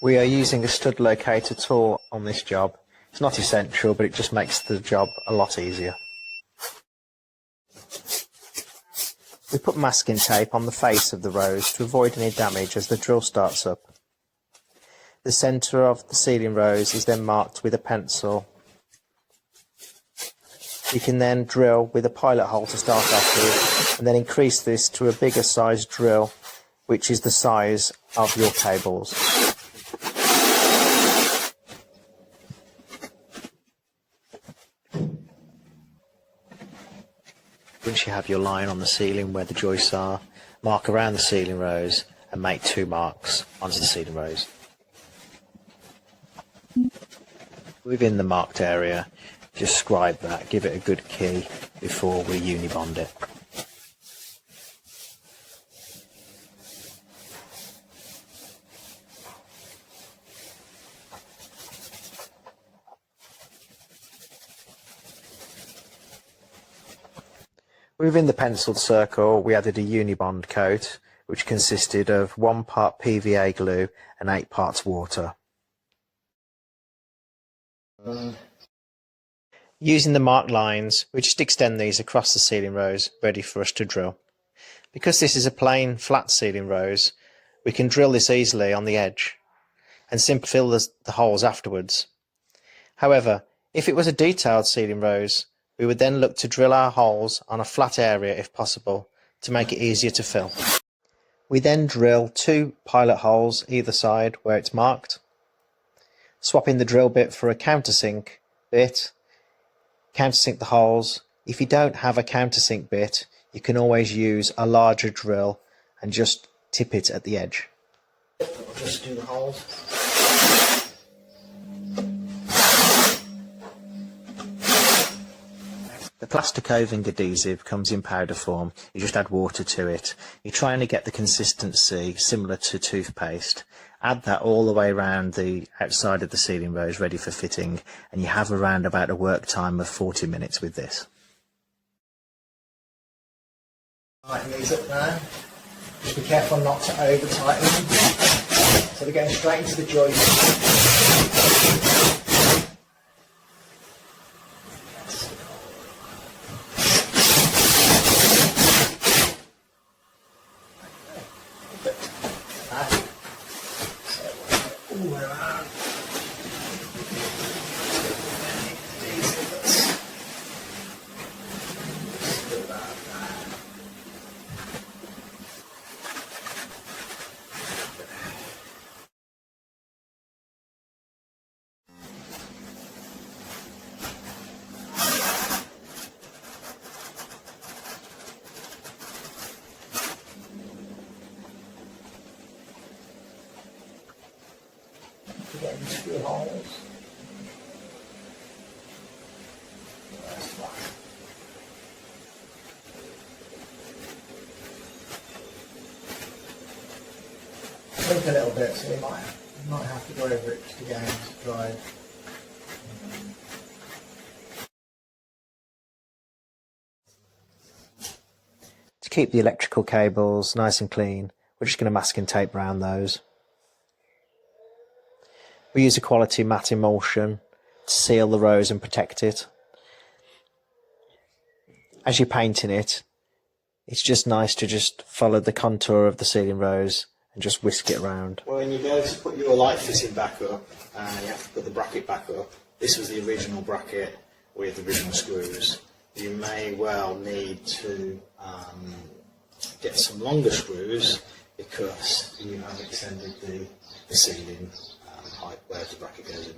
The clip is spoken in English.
We are using a stud locator tool on this job. It's not essential, but it just makes the job a lot easier. We put masking tape on the face of the rose to avoid any damage as the drill starts up. The centre of the ceiling rose is then marked with a pencil. You can then drill with a pilot hole to start off with, and then increase this to a bigger size drill, which is the size of your cables. Once you have your line on the ceiling where the joists are, mark around the ceiling rose and make 2 marks onto the ceiling rose. Within the marked area, just scribe that, give it a good key before we unibond it. Within the penciled circle, we added a unibond coat, which consisted of 1 part PVA glue and 8 parts water. Using the marked lines, we just extend these across the ceiling rose, ready for us to drill. Because this is a plain, flat ceiling rose, we can drill this easily on the edge and simply fill the holes afterwards. However, if it was a detailed ceiling rose, we would then look to drill our holes on a flat area if possible, to make it easier to fill. We then drill 2 pilot holes either side where it's marked, swapping the drill bit for a countersink bit. Countersink the holes. If you don't have a countersink bit, you can always use a larger drill and just tip it at the edge. I'll just do the holes. The plaster coving adhesive comes in powder form. You just add water to it. You're trying to get the consistency similar to toothpaste. Add that all the way around the outside of the ceiling rose, ready for fitting, and you have around about a work time of 40 minutes with this. Tighten these up now. Just be careful not to over tighten them. So they're going straight into the joint. Get into 2 holes. That's fine. Shrink a little bit, so you might have to go over it just again to dry. To keep the electrical cables nice and clean, we're just going to masking tape around those. We use a quality matte emulsion to seal the rose and protect it. As you're painting it, it's just nice to just follow the contour of the ceiling rose and just whisk it around. Well, when you go to put your light fitting back up, you have to put the bracket back up. This was the original bracket with the original screws. You may well need to get some longer screws because you have extended the ceiling height where the bracket goes in.